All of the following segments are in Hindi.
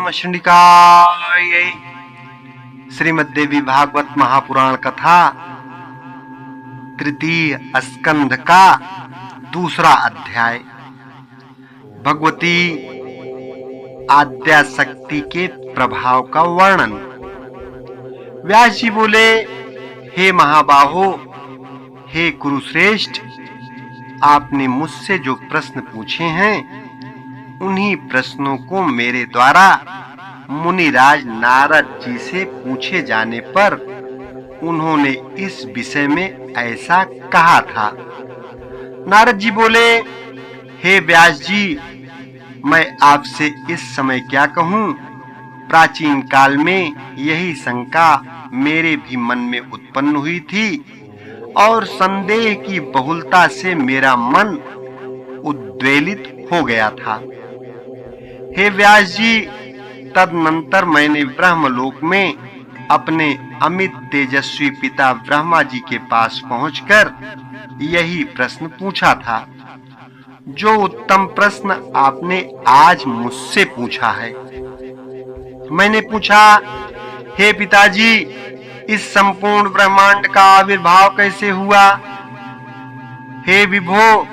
श्रीकाय श्रीमद्देवी भागवत महापुराण कथा तृतीय स्कंध का दूसरा अध्याय। भगवती आद्याशक्ति के प्रभाव का वर्णन। व्यास जी बोले, हे महाबाहो, हे कुरुश्रेष्ठ, आपने मुझसे जो प्रश्न पूछे हैं उन्हीं प्रश्नों को मेरे द्वारा मुनिराज नारद जी से पूछे जाने पर उन्होंने इस विषय में ऐसा कहा था। नारद जी बोले, हे व्यास जी, मैं आपसे इस समय क्या कहूँ। प्राचीन काल में यही शंका मेरे भी मन में उत्पन्न हुई थी और संदेह की बहुलता से मेरा मन उद्वेलित हो गया था। हे व्यास जी, तदनंतर मैंने ब्रह्मलोक में अपने अमित तेजस्वी पिता ब्रह्मा जी के पास पहुंचकर यही प्रश्न पूछा था, जो उत्तम प्रश्न आपने आज मुझसे पूछा है। मैंने पूछा, हे पिताजी, इस संपूर्ण ब्रह्मांड का आविर्भाव कैसे हुआ? हे विभो,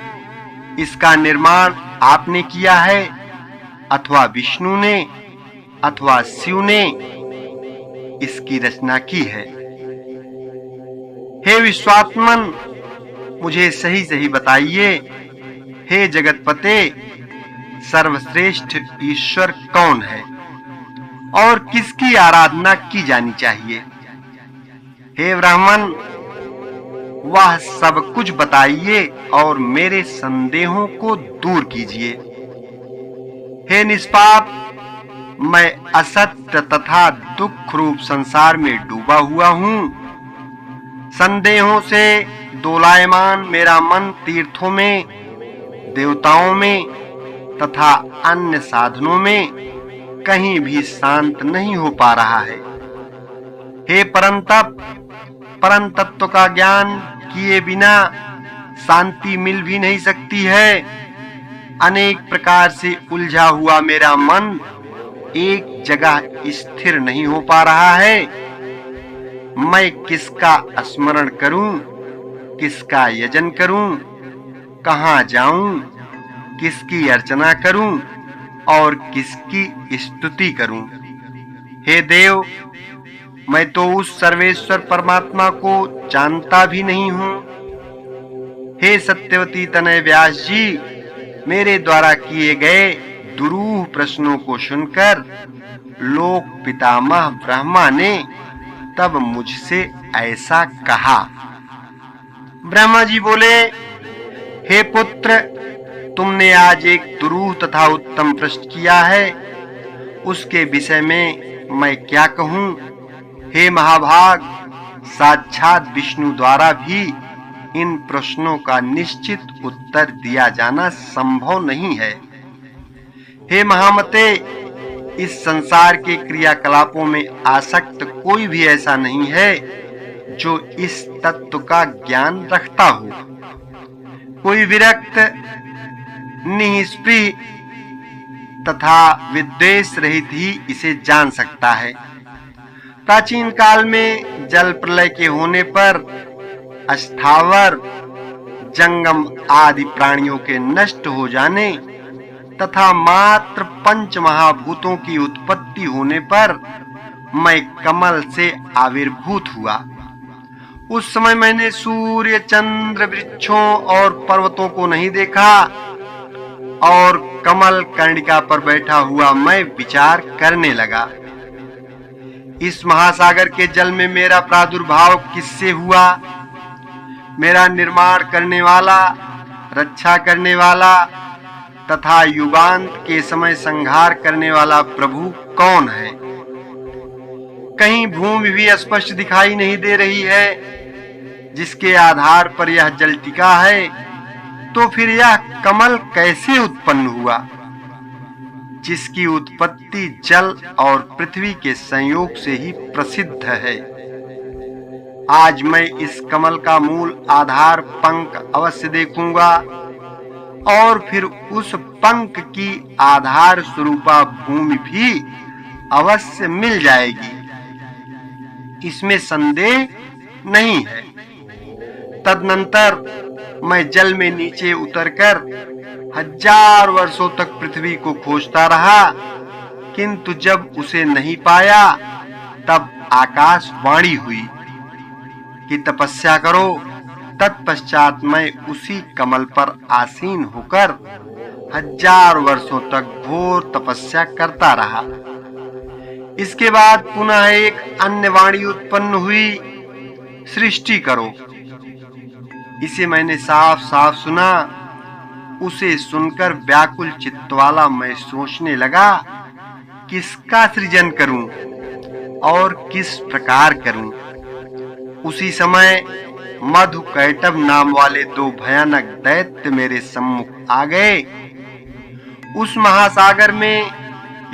इसका निर्माण आपने किया है अथवा विष्णु ने अथवा शिव ने इसकी रचना की है? हे विश्वात्मन, मुझे सही सही बताइए, हे जगतपते, सर्वश्रेष्ठ ईश्वर कौन है और किसकी आराधना की जानी चाहिए? हे ब्राह्मण, वह सब कुछ बताइए और मेरे संदेहों को दूर कीजिए। हे निष्पाप, मैं असत्य तथा दुख रूप संसार में डूबा हुआ हूँ। संदेहों से दोलायमान मेरा मन तीर्थों में, देवताओं में तथा अन्य साधनों में कहीं भी शांत नहीं हो पा रहा है। हे परंतप, परम तत्व का ज्ञान किए बिना शांति मिल भी नहीं सकती है। अनेक प्रकार से उलझा हुआ मेरा मन एक जगह स्थिर नहीं हो पा रहा है। मैं किसका स्मरण करूं, किसका यजन करूं, कहां जाऊं, किसकी अर्चना करूं और किसकी स्तुति करूं? हे देव, मैं तो उस सर्वेश्वर परमात्मा को जानता भी नहीं हूं। हे सत्यवती तनय व्यास जी, मेरे द्वारा किए गए दुरूह प्रश्नों को सुनकर लोक पितामह ब्रह्मा ने तब मुझसे ऐसा कहा। ब्रह्मा जी बोले, हे पुत्र, तुमने आज एक दुरूह तथा उत्तम प्रश्न किया है, उसके विषय में मैं क्या कहूँ। हे महाभाग, साक्षात विष्णु द्वारा भी इन प्रश्नों का निश्चित उत्तर दिया जाना संभव नहीं है। हे महामते, इस संसार के क्रियाकलापों में आसक्त कोई भी ऐसा नहीं है जो इस तत्व का ज्ञान रखता हो। कोई विरक्त, निःस्पृह तथा विद्वेष रहित ही इसे जान सकता है। प्राचीन काल में जल प्रलय के होने पर स्थावर, जंगम आदि प्राणियों के नष्ट हो जाने तथा मात्र पंच महाभूतों की उत्पत्ति होने पर मैं कमल से आविर्भूत हुआ। उस समय मैंने सूर्य, चंद्र, वृक्षों और पर्वतों को नहीं देखा और कमल कर्णिका पर बैठा हुआ मैं विचार करने लगा, इस महासागर के जल में मेरा प्रादुर्भाव किससे हुआ? मेरा निर्माण करने वाला, रक्षा करने वाला तथा युगांत के समय संहार करने वाला प्रभु कौन है? कहीं भूमि भी स्पष्ट दिखाई नहीं दे रही है जिसके आधार पर यह जल टिका है, तो फिर यह कमल कैसे उत्पन्न हुआ जिसकी उत्पत्ति जल और पृथ्वी के संयोग से ही प्रसिद्ध है? आज मैं इस कमल का मूल आधार पंख अवश्य देखूंगा और फिर उस पंख की आधार स्वरूपा भूमि भी अवश्य मिल जाएगी, इसमें संदेह नहीं है। तदनंतर मैं जल में नीचे उतरकर 1000 वर्षों तक पृथ्वी को खोजता रहा, किंतु जब उसे नहीं पाया तब आकाशवाणी हुई कि तपस्या करो। तत्पश्चात मैं उसी कमल पर आसीन होकर 1000 वर्षों तक घोर तपस्या करता रहा। इसके बाद पुनः एक अन्य वाणी उत्पन्न हुई, सृष्टि करो। इसे मैंने साफ साफ सुना। उसे सुनकर व्याकुल चित्त वाला मैं सोचने लगा, किसका सृजन करूं और किस प्रकार करूं। उसी समय मधुकैटभ नाम वाले 2 भयानक दैत्य मेरे सम्मुख आ गए। उस महासागर में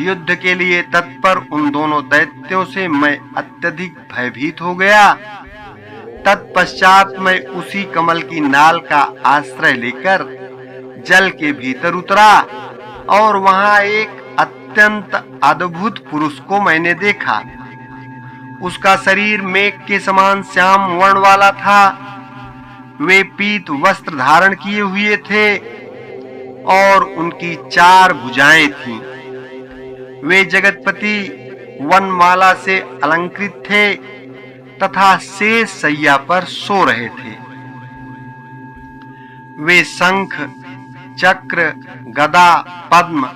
युद्ध के लिए तत्पर उन दोनों दैत्यों से मैं अत्यधिक भयभीत हो गया। तत्पश्चात मैं उसी कमल की नाल का आश्रय लेकर जल के भीतर उतरा और वहां एक अत्यंत अद्भुत पुरुष को मैंने देखा। उसका शरीर मेघ के समान श्याम वर्ण वाला था। वे पीत वस्त्र धारण किए हुए थे और उनकी 4 भुजाएं थीं। वे जगतपति वनमाला से अलंकृत थे तथा शेष शैया पर सो रहे थे। वे शंख, चक्र, गदा, पद्म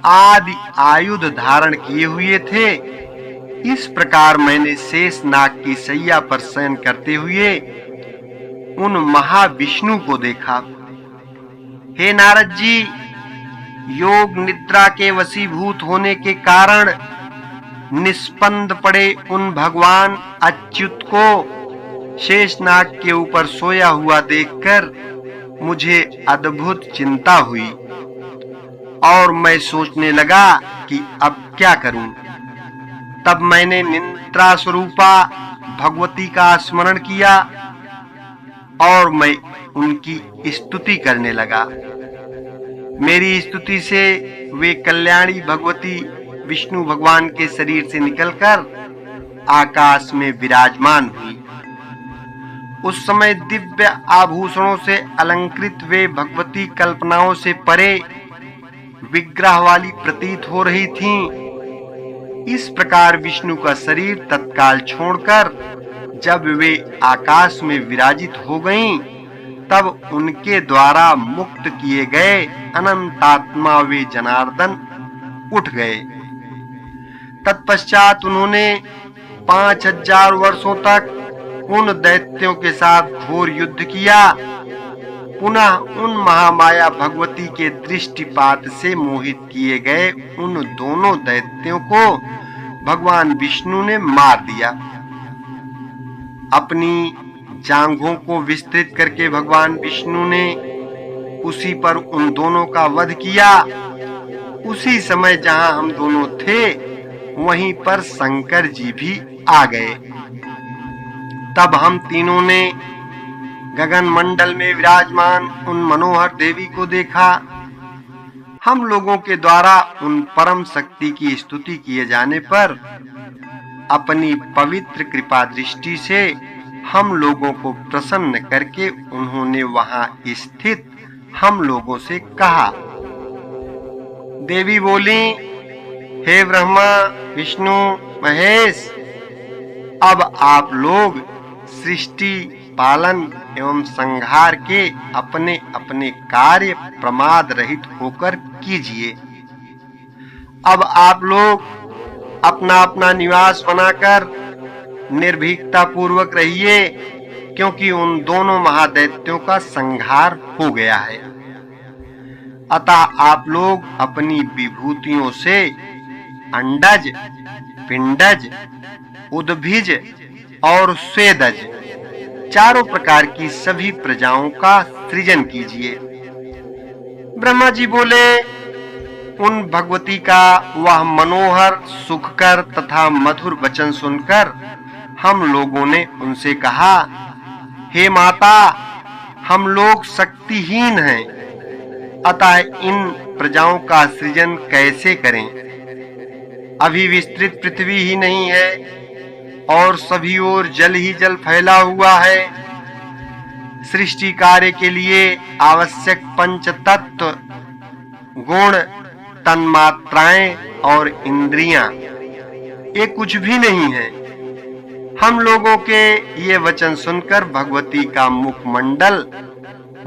आदि आयुध धारण किए हुए थे। इस प्रकार मैंने शेष नाग की शैया पर शयन करते हुए उन महाविष्णु को देखा। हे नारद जी, योग निद्रा के वशीभूत होने के कारण निस्पंद पड़े उन भगवान अच्युत को शेषनाग के ऊपर सोया हुआ देखकर मुझे अद्भुत चिंता हुई और मैं सोचने लगा कि अब क्या करूं। तब मैंने निद्रा स्वरूपा भगवती का स्मरण किया और मैं उनकी स्तुति करने लगा। मेरी स्तुति से वे कल्याणी भगवती विष्णु भगवान के शरीर से निकलकर आकाश में विराजमान हुई। उस समय दिव्य आभूषणों से अलंकृत वे भगवती कल्पनाओं से परे विग्रह वाली प्रतीत हो रही थीं। इस प्रकार विष्णु का शरीर तत्काल छोड़कर जब वे आकाश में विराजित हो गईं, तब उनके द्वारा मुक्त किए गए अनंतात्मा वे जनार्दन उठ गए। तत्पश्चात उन्होंने 5000 वर्षों तक उन दैत्यों के साथ घोर युद्ध किया। पुनः उन महामाया भगवती के दृष्टिपात से मोहित किए गए उन दोनों दैत्यों को भगवान विष्णु ने मार दिया। अपनी जांघों को विस्तृत करके भगवान विष्णु ने उसी पर उन दोनों का वध किया। उसी समय जहां हम दोनों थे वहीं पर शंकर जी भी आ गए। तब हम तीनों ने गगन मंडल में विराजमान उन मनोहर देवी को देखा। हम लोगों के द्वारा उन परम शक्ति की स्तुति किए जाने पर अपनी पवित्र कृपा दृष्टि से हम लोगों को प्रसन्न करके उन्होंने वहां स्थित हम लोगों से कहा। देवी बोली, हे ब्रह्मा, विष्णु, महेश, अब आप लोग सृष्टि, पालन एवं संहार के अपने अपने कार्य प्रमाद रहित होकर कीजिए। अब आप लोग अपना अपना निवास बनाकर निर्भीकता पूर्वक रहिए, क्योंकि उन दोनों महादैत्यों का संहार हो गया है। अतः आप लोग अपनी विभूतियों से अंडज, पिंडज, उद्भिज और स्वेदज चारों प्रकार की सभी प्रजाओं का सृजन कीजिए। ब्रह्मा जी बोले, उन भगवती का वह मनोहर, सुखकर तथा मधुर वचन सुनकर हम लोगों ने उनसे कहा, हे माता, हम लोग शक्तिहीन हैं, अतः इन प्रजाओं का सृजन कैसे करें। अभी विस्तृत पृथ्वी ही नहीं है और सभी ओर जल ही जल फैला हुआ है। सृष्टि कार्य के लिए आवश्यक पंच तत्व, गुण, तन्मात्राएं और इंद्रियां, ये कुछ भी नहीं है। हम लोगों के ये वचन सुनकर भगवती का मुखमंडल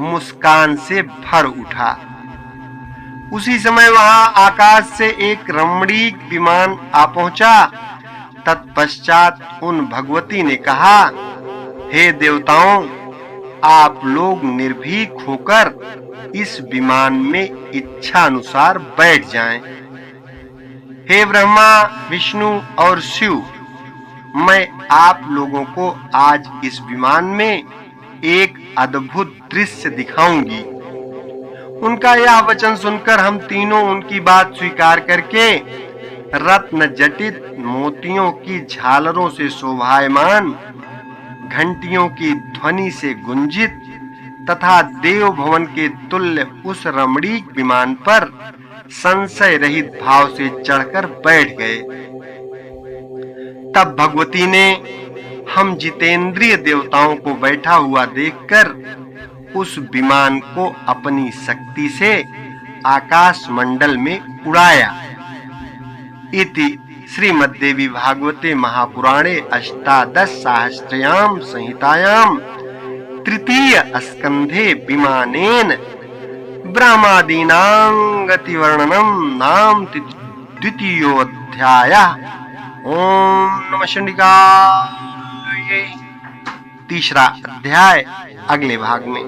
मुस्कान से भर उठा। उसी समय वहां आकाश से एक रमणीक विमान आ पहुंचा। तत्पश्चात उन भगवती ने कहा, हे देवताओं, आप लोग निर्भीक होकर इस विमान में इच्छा अनुसार बैठ जाएं। हे ब्रह्मा, विष्णु और शिव, मैं आप लोगों को आज इस विमान में एक अद्भुत दृश्य दिखाऊंगी। उनका यह वचन सुनकर हम तीनों उनकी बात स्वीकार करके रत्न जटित मोतियों की झालरों से शोभायमान, घंटियों की ध्वनि से गुंजित तथा देव भवन के तुल्य उस रमणीक विमान पर संशय रहित भाव से चढ़कर बैठ गए। तब भगवती ने हम जितेंद्रिय देवताओं को बैठा हुआ देखकर उस विमान को अपनी शक्ति से आकाश मंडल में उड़ाया। इति श्रीमद्देवी भागवते महापुराणे अष्टादश सहस्रयाम संहितायां तृतीय स्कंधे विमानेन ब्रह्मादीनां गति वर्णनम नाम द्वितीयोऽध्यायः। ओम नमः शिवाय। तीसरा अध्याय अगले भाग में।